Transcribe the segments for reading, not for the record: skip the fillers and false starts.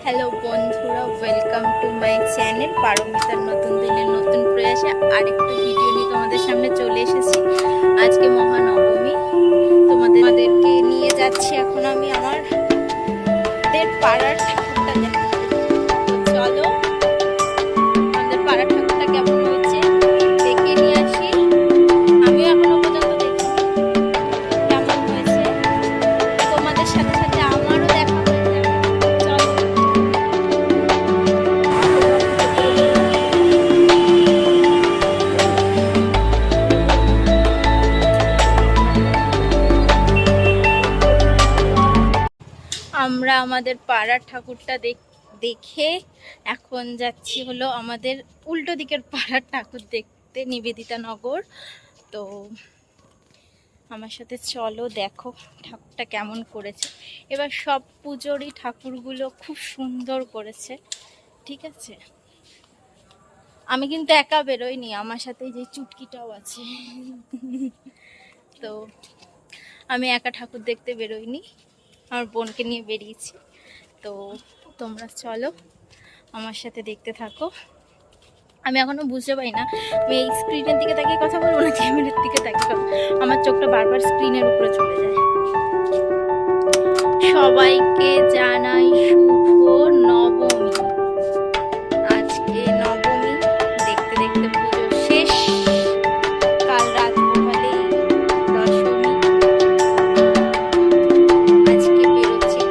Hello বন্ধুরা, welcome to my channel পারমিতার নতুন দিনের নতুন প্রয়াসে আরেকটা ভিডিও নিয়ে তোমাদের সামনে চলে এসেছি। আজকে মহানবমী, তোমাদেরকে নিয়ে যাচ্ছি এখন আমি আমাদের পাড়ার ঠাকুরটা দেখাতে। চলো আমাদের পাড়ার ঠাকুরটা কেমন হয়েছে দেখে নিয়ে আসি। আমিও এখনো পর্যন্ত দেখিনি কেমন হয়েছে, তোমাদের সাথে সাথে আমারও দেখা হয়ে যাবে। চলো। আমরা আমাদের পাড়ার ঠাকুরটা দেখে এখন যাচ্ছি হলো আমাদের উল্টো দিকের পাড়ার ঠাকুর দেখতে, নিবেদিতা নগর। তো আমার সাথে চলো, দেখো ঠাকুরটা কেমন করেছে। এবার সব পুজোরই ঠাকুরগুলো খুব সুন্দর করেছে, ঠিক আছে। আমি কিন্তু একা বেরোইনি, আমার সাথে যে চুটকিটাও আছে। তো আমি একা ঠাকুর দেখতে বেরোইনি, আমার বোনকে নিয়ে বেরিয়েছি। তো তোমরা চলো আমার সাথে দেখতে থাকো। আমি এখনো বুঝতে পারি না আমি এই স্ক্রিনের দিকে তাকিয়ে কথা বলবো না ক্যামেরার দিকে তাকিয়ে, আমার চোখটা বারবার স্ক্রিনের উপরে চলে যায়। সবাইকে জানাই শুভ নবমী। আজকে নবমী, দেখতে দেখতে পুজো শেষ, কাল রাত পোহালেই দশমী। আজকে বেরোচ্ছি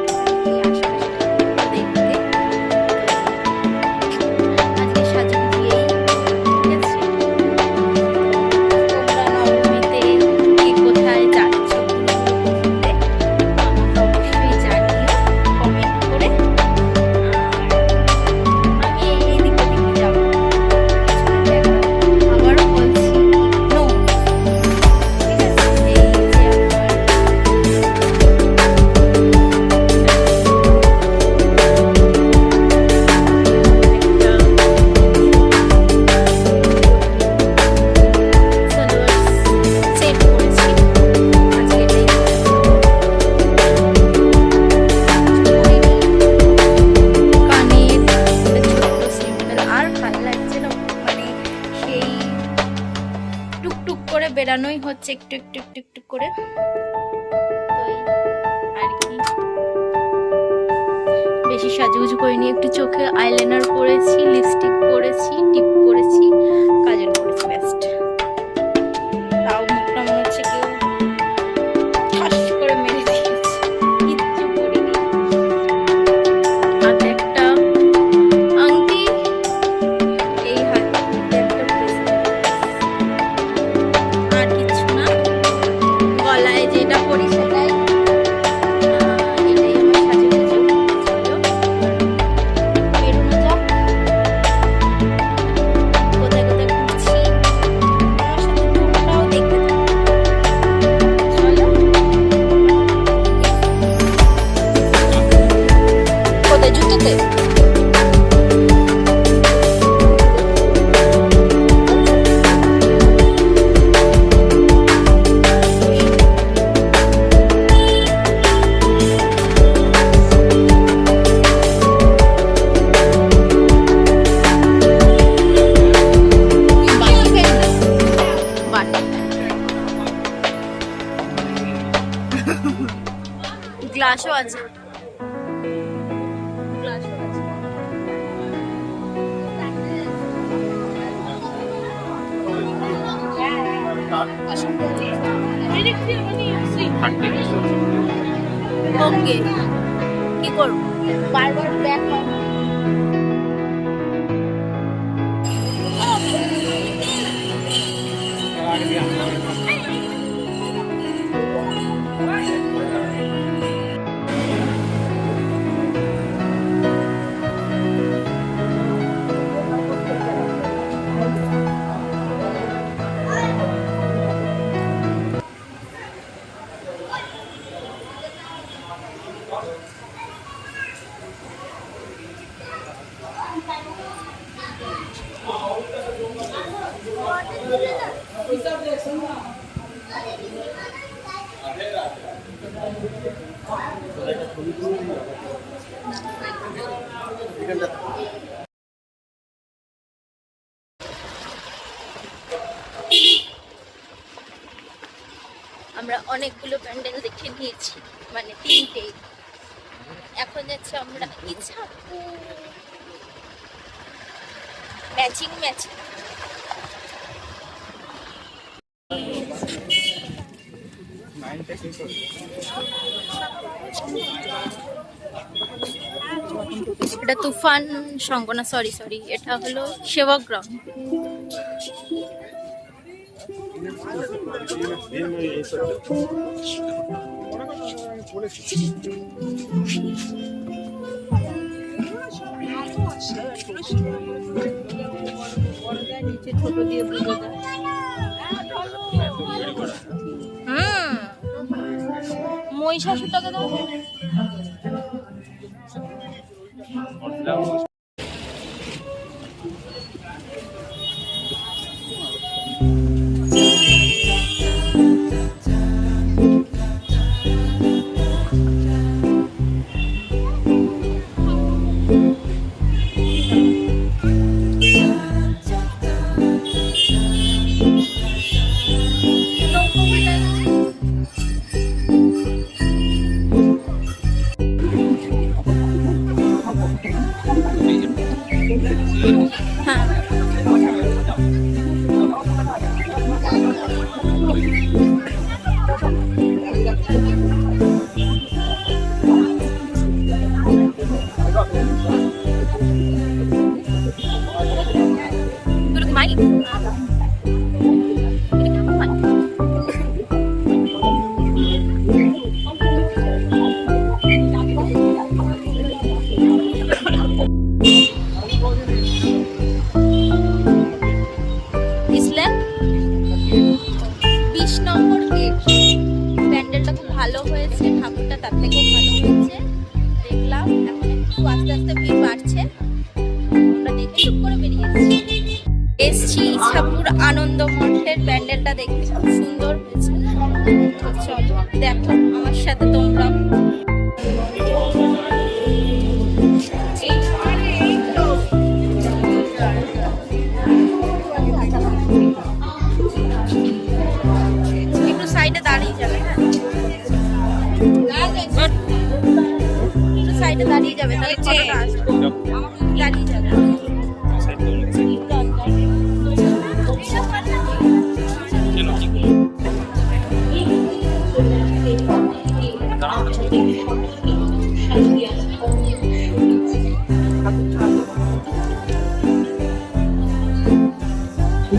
এই আশেপাশে ঠাকুরগুলো দেখতে। আজকে সাজুগুজিয়েই, ঠিক আছে। তোমরা নবমীতে কে কোথায় যাচ্ছ ঘুরতে আমাকে অবশ্যই জানিও কমেন্ট করে। আর আমি এদিক ওদিকে যাবো, আবারও বলছি নো, ঠিক আছে। এই যে আমার সেট করেছি, আজকে এটাই কানের ছোট্ট সিম্পল, আর ভালো লাগছে না, মানে সেই টুকটুক করে বেরানোই হচ্ছে একটু একটু একটু একটু করে। তো এই আর কি, বেশি সাজুগুজু করিনি, একটু চোখে আইলাইনার পরেছি, লিপস্টিক পরেছি, টিপ পরেছি, কাজল পরেছি, বেস্ট। তাও মুখটা মনে হচ্ছে কেউ ঠাস করে মেরে দিয়েছে, কিচ্ছু করিনি। হাতে একটা আংটি, এই হাতে একটা bracelet, আর কিছু না। গলায় যেটা পরি সেটাই, এটাই আমার সাজুগুজু। চলো বেরোনো যাক, কোথায় কোথায় ঘুরছি আমার সাথে তোমরাও দেখতে থাকো। চলো। কোথায় জুতোতে? গ্লাসও আছে, গ্লাসও আছে। ওকে, কি করবো বারবার ব্যাক। আমরা অনেকগুলো প্যান্ডেল দেখে নিয়েছি, মানে 3টে। এখন যাচ্ছে আমরা ইছাপুর। Matching matching. এটা তুফান সংঘ না, সরি সরি, এটা হলো সেবকগ্রাম। ছোট দিয়ে বুঝে দেয়। মহিষাসুরটাকে দাও। প্যান্ডেলটা খুব ভালো হয়েছে, ঠাকুরটা তার থেকেও ভালো হয়েছে দেখলাম। এখন একটু আস্তে আস্তে ভিড় বাড়ছে, আমরা দেখে চুপ করে বেরিয়ে এসছি। ইছাপুর আনন্দ মঠের প্যান্ডেলটা দেখতে খুব সুন্দর হয়েছে। চলো দেখো আমার সাথে তোমরা। একটু সাইডে দাঁড়িয়ে যাবে, হ্যাঁ একটু সাইডে দাঁড়িয়ে যাবে, তাহলে ফটোটা আসবে। দাঁড়িয়ে যাবে।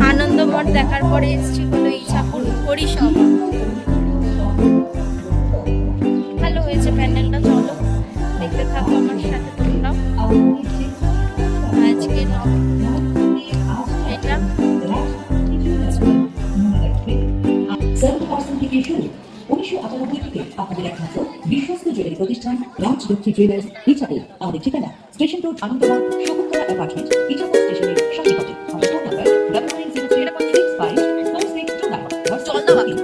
আনন্দমঠ দেখার পরে এসেছি হলো ইছাপুর হরিসভা। ভালো হয়েছে প্যান্ডেলটা, চলো দেখতে থাকো আমার সাথে তোমরাও। আজকে এটা আপনাদের একমাত্র বিশ্বস্ত জুয়েলারি প্রতিষ্ঠান রাজলক্ষ্মী জুয়েলার্স ইছাপুর। আমাদের ঠিকানা station road Anandamath Shakuntala apartment, Ichapur স্টেশনের সন্নিকটে। আমাদের ফোন নাম্বার 99065629।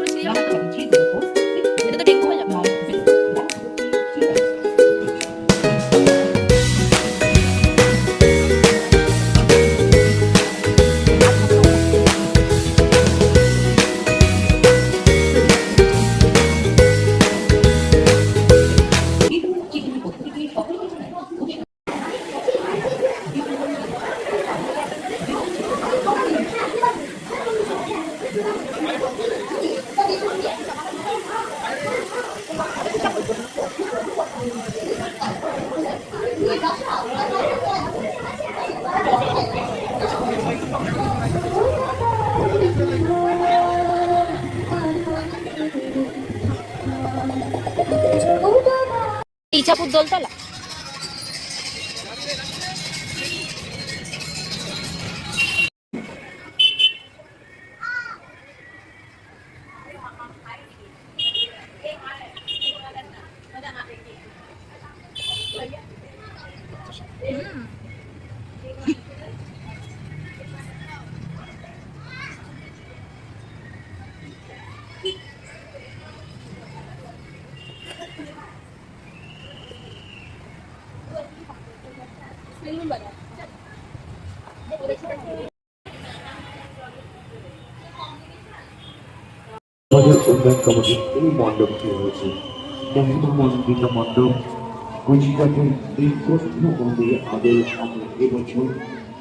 ইছাপুর দোলতলা। আমাদের উন্নয়ন কমিটির এই মণ্ডপটি হয়েছে মহিলা মন্দিরা মণ্ডপ গুজরাটের এই তথ্য অনুযায়ী আগে আমরা এবছর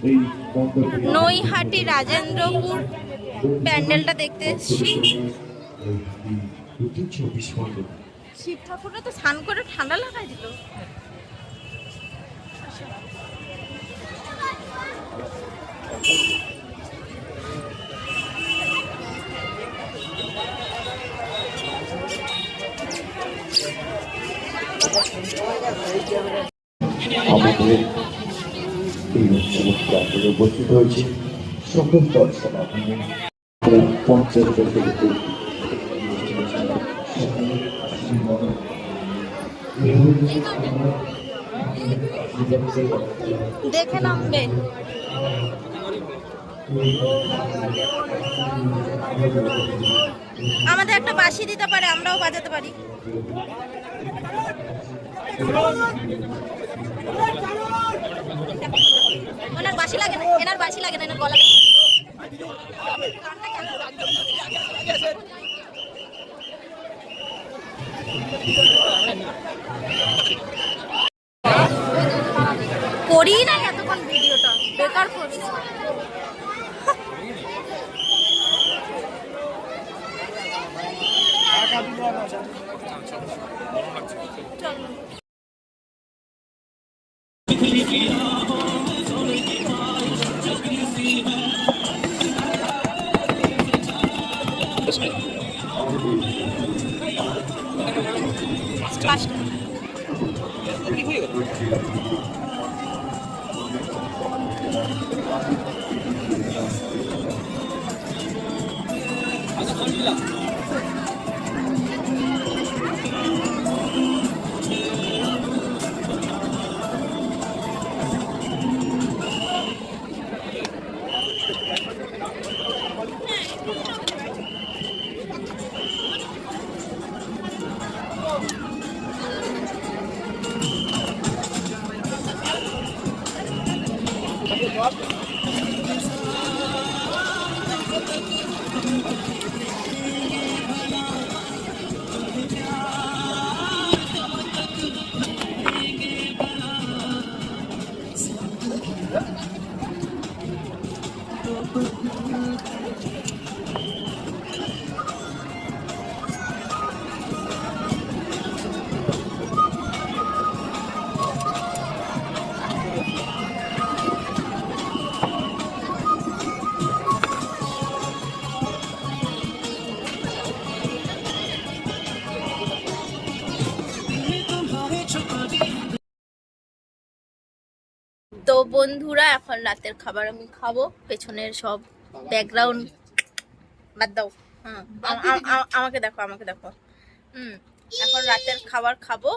এই মণ্ডপে নৈহাটি রাজেন্দ্রপুর প্যান্ডেলটা দেখতে এসেছি। 24 মণ্ডপ শিব ঠাকুররা তো স্নান করে ঠান্ডা লাগাই দিল। আমাদের এই উৎসব প্রাঙ্গণে উপস্থিত হয়েছে সকল দল সভাপতি পঞ্চায়েত সমিতির দেখে নামবে। আমাদের একটা বাঁশি দিতে পারে, আমরাও বাজাতে পারি। ওনার বাঁশি লাগে না, এনার বাঁশি লাগে না, এনার গলা। করি না এতক্ষণ ভিডিওটা বেকার করছি। তো বন্ধুরা, এখন রাতের খাবার আমি খাবো। পেছনের সব ব্যাকগ্রাউন্ড বাদ দাও। হ্যাঁ, আমাকে দেখো, আমাকে দেখো। এখন রাতের খাবার খাবো।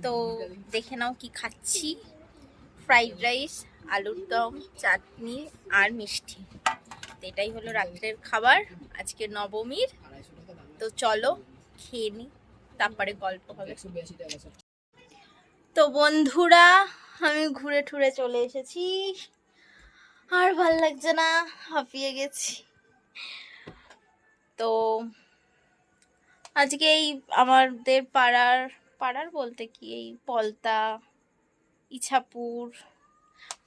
তো দেখে নাও কি খাচ্ছি। ফ্রাইড রাইস, আলুর দম, চাটনি আর মিষ্টি। এটাই হলো রাত্রের খাবার আজকে নবমীর। তো চলো খেয়ে নি, তারপরে গল্প হবে। তো বন্ধুরা, আমি ঘুরে ঠুরে চলে এসেছি। আর ভাল লাগছে না, হাঁপিয়ে গেছি। তো আজকে এই আমাদের পাড়ার বলতে কি, এই পলতা ইছাপুর,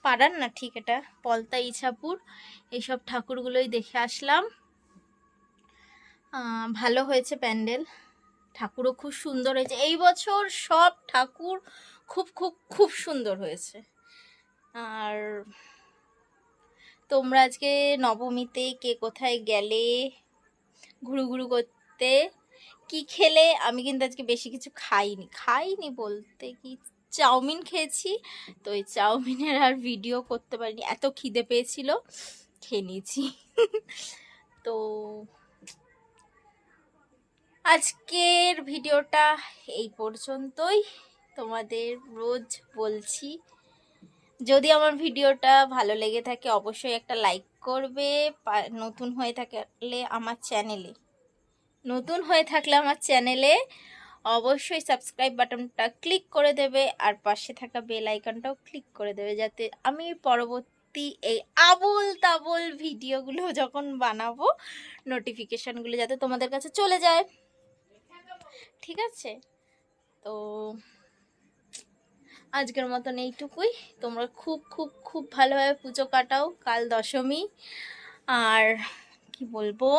পাড়ার না ঠিক, এটা পলতা ইছাপুর, এইসব ঠাকুরগুলোই দেখে আসলাম। ভালো হয়েছে প্যান্ডেল, ঠাকুরও খুব সুন্দর হয়েছে এই বছর। সব ঠাকুর খুব খুব খুব সুন্দর হয়েছে। আর তোমরা আজকে নবমীতে কে কোথায় গেলে ঘুরু ঘুরু করতে, কি খেলে? আমি কিন্তু আজকে বেশি কিছু খাইনি বলতে কি, চাউমিন খেয়েছি। তো এই চাউমিনের আর ভিডিও করতে পারিনি, এত খিদে পেয়েছিল, খেয়ে নিয়েছি। তো আজকের ভিডিওটা এই পর্যন্তই। তোমাদের রোজ বলছি, যদি আমার ভিডিওটা ভালো লেগে থাকে অবশ্যই একটা লাইক করবে। নতুন হয়ে থাকলে আমার চ্যানেলে অবশ্যই সাবস্ক্রাইব বাটনটা ক্লিক করে দেবে আর পাশে থাকা বেল আইকনটাও ক্লিক করে দেবে, যাতে আমি পরবর্তী এই আবোল তাবোল ভিডিওগুলো যখন বানাবো নোটিফিকেশানগুলো যাতে তোমাদের কাছে চলে যায়। ঠিক আছে, তো আজকের মতন এইটুকুই। তোমরা খুব খুব খুব ভালোভাবে পুজো কাটাও, কাল দশমী। আর কি বলবো,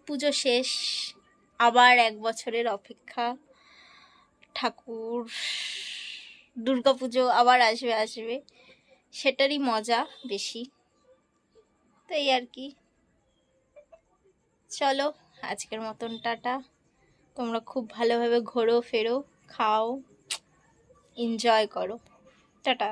পুজো শেষ, আবার 1 বছরের অপেক্ষা। ঠাকুর দুর্গা পুজো আবার আসবে, সেটারই মজা বেশি। তো এই আর কি, চলো আজকের মতন টাটা। তোমরা খুব ভালোভাবে ঘোরো ফেরো, খাও, এনজয় করো। টাটা।